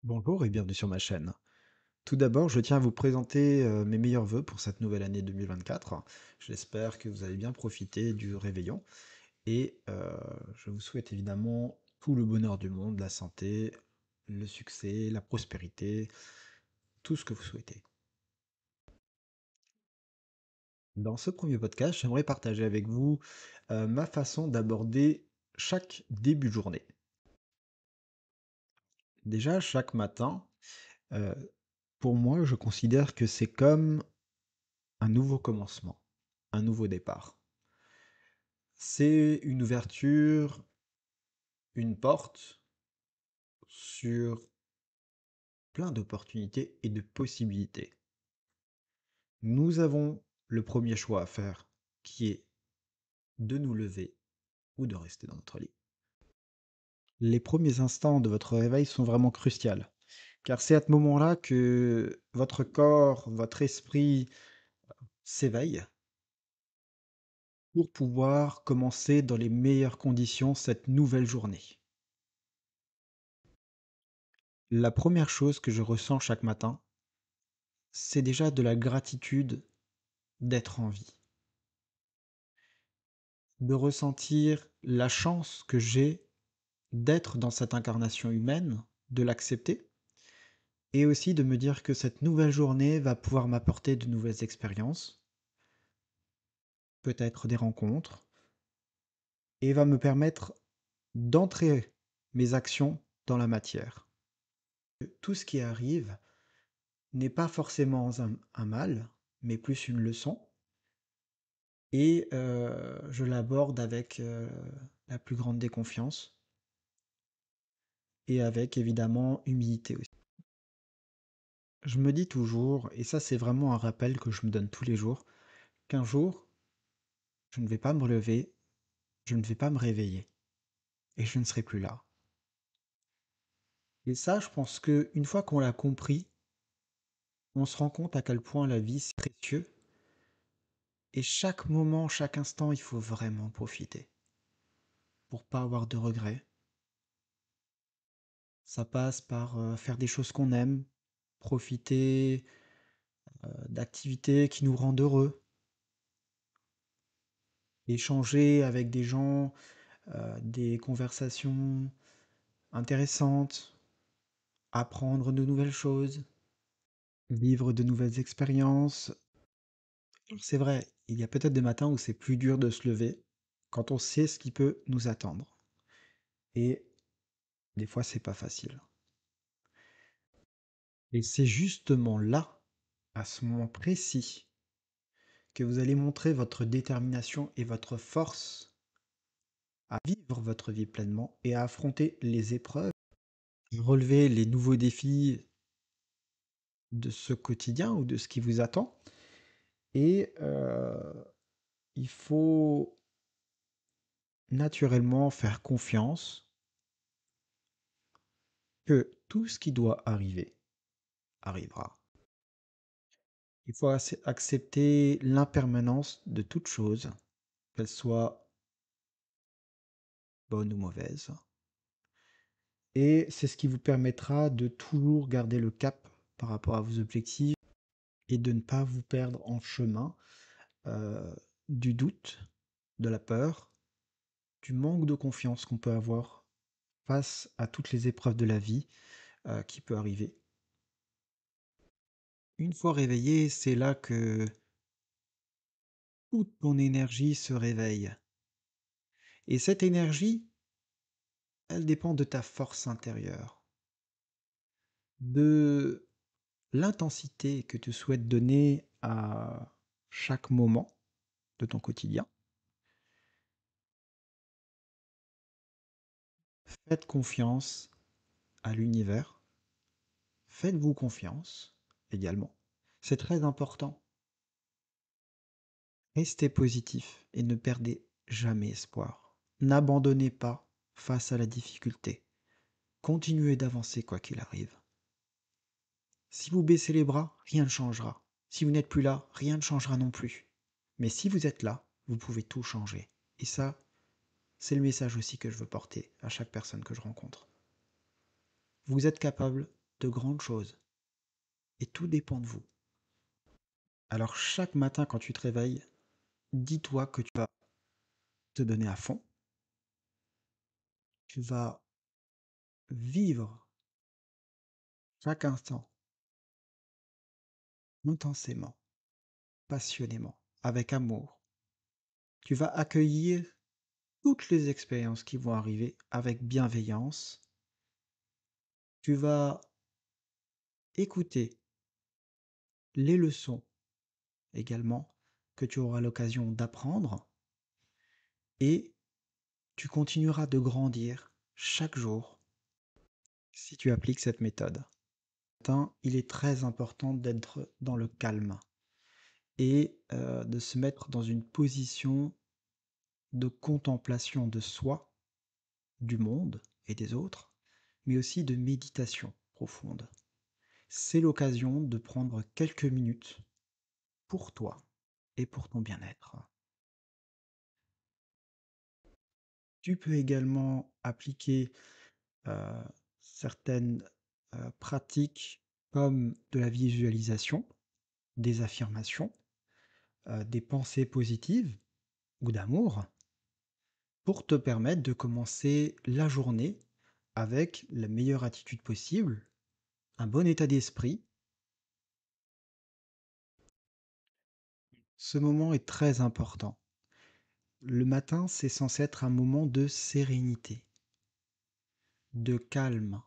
Bonjour et bienvenue sur ma chaîne. Tout d'abord, je tiens à vous présenter mes meilleurs vœux pour cette nouvelle année 2024. J'espère que vous avez bien profité du réveillon et je vous souhaite évidemment tout le bonheur du monde, la santé, le succès, la prospérité, tout ce que vous souhaitez. Dans ce premier podcast, j'aimerais partager avec vous ma façon d'aborder chaque début de journée. Déjà, chaque matin, euh, pour moi, je considère que c'est comme un nouveau commencement, un nouveau départ. C'est une ouverture, une porte sur plein d'opportunités et de possibilités. Nous avons le premier choix à faire, qui est de nous lever ou de rester dans notre lit. Les premiers instants de votre réveil sont vraiment cruciaux, car c'est à ce moment-là que votre corps, votre esprit s'éveille pour pouvoir commencer dans les meilleures conditions cette nouvelle journée. La première chose que je ressens chaque matin, c'est déjà de la gratitude d'être en vie, de ressentir la chance que j'ai d'être dans cette incarnation humaine, de l'accepter, et aussi de me dire que cette nouvelle journée va pouvoir m'apporter de nouvelles expériences, peut-être des rencontres, et va me permettre d'entrer mes actions dans la matière. Tout ce qui arrive n'est pas forcément un mal, mais plus une leçon, et je l'aborde avec la plus grande déconfiance et avec évidemment humilité aussi. Je me dis toujours, et ça c'est vraiment un rappel que je me donne tous les jours, qu'un jour, je ne vais pas me lever, je ne vais pas me réveiller, et je ne serai plus là. Et ça, je pense que une fois qu'on l'a compris, on se rend compte à quel point la vie c'est précieux, et chaque moment, chaque instant, il faut vraiment profiter, pour pas avoir de regrets. Ça passe par faire des choses qu'on aime, profiter d'activités qui nous rendent heureux, échanger avec des gens, des conversations intéressantes, apprendre de nouvelles choses, vivre de nouvelles expériences. C'est vrai, il y a peut-être des matins où c'est plus dur de se lever quand on sait ce qui peut nous attendre. Et des fois, c'est pas facile. Et c'est justement là, à ce moment précis, que vous allez montrer votre détermination et votre force à vivre votre vie pleinement et à affronter les épreuves, relever les nouveaux défis de ce quotidien ou de ce qui vous attend. Et il faut naturellement faire confiance que tout ce qui doit arriver arrivera. Il faut accepter l'impermanence de toute chose, qu'elle soit bonne ou mauvaise. Et c'est ce qui vous permettra de toujours garder le cap par rapport à vos objectifs et de ne pas vous perdre en chemin euh, du doute, de la peur, du manque de confiance qu'on peut avoir face à toutes les épreuves de la vie qui peut arriver. Une fois réveillé, c'est là que toute ton énergie se réveille. Et cette énergie, elle dépend de ta force intérieure, de l'intensité que tu souhaites donner à chaque moment de ton quotidien. Faites confiance à l'univers, faites-vous confiance également. C'est très important. Restez positif et ne perdez jamais espoir. N'abandonnez pas face à la difficulté. Continuez d'avancer quoi qu'il arrive. Si vous baissez les bras, rien ne changera. Si vous n'êtes plus là, rien ne changera non plus. Mais si vous êtes là, vous pouvez tout changer. Et ça, c'est le message aussi que je veux porter à chaque personne que je rencontre. Vous êtes capable de grandes choses. Et tout dépend de vous. Alors chaque matin quand tu te réveilles, dis-toi que tu vas te donner à fond, tu vas vivre chaque instant intensément, passionnément, avec amour. Tu vas accueillir toutes les expériences qui vont arriver avec bienveillance. Tu vas écouter les leçons également que tu auras l'occasion d'apprendre et tu continueras de grandir chaque jour si tu appliques cette méthode. Il est très important d'être dans le calme et de se mettre dans une position de contemplation de soi, du monde et des autres, mais aussi de méditation profonde. C'est l'occasion de prendre quelques minutes pour toi et pour ton bien-être. Tu peux également appliquer euh, certaines pratiques comme de la visualisation, des affirmations, des pensées positives ou d'amour pour te permettre de commencer la journée avec la meilleure attitude possible, un bon état d'esprit. Ce moment est très important. Le matin, c'est censé être un moment de sérénité, de calme,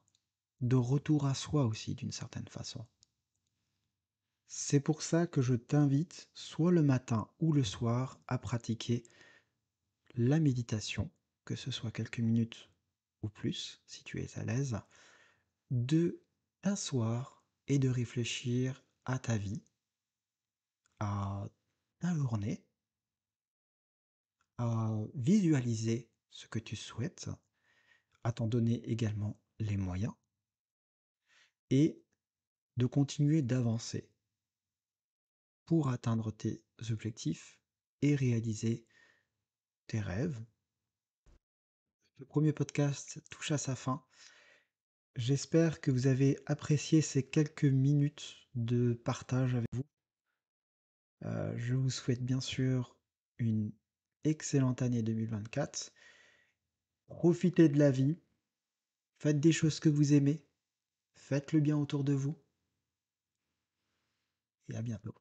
de retour à soi aussi d'une certaine façon. C'est pour ça que je t'invite, soit le matin ou le soir, à pratiquer la méditation, que ce soit quelques minutes ou plus, si tu es à l'aise, de t'asseoir et de réfléchir à ta vie, à ta journée, à visualiser ce que tu souhaites, à t'en donner également les moyens et de continuer d'avancer pour atteindre tes objectifs et réaliser tes rêves. Le premier podcast touche à sa fin. J'espère que vous avez apprécié ces quelques minutes de partage avec vous. Je vous souhaite bien sûr une excellente année 2024. Profitez de la vie, faites des choses que vous aimez, faites le bien autour de vous et à bientôt.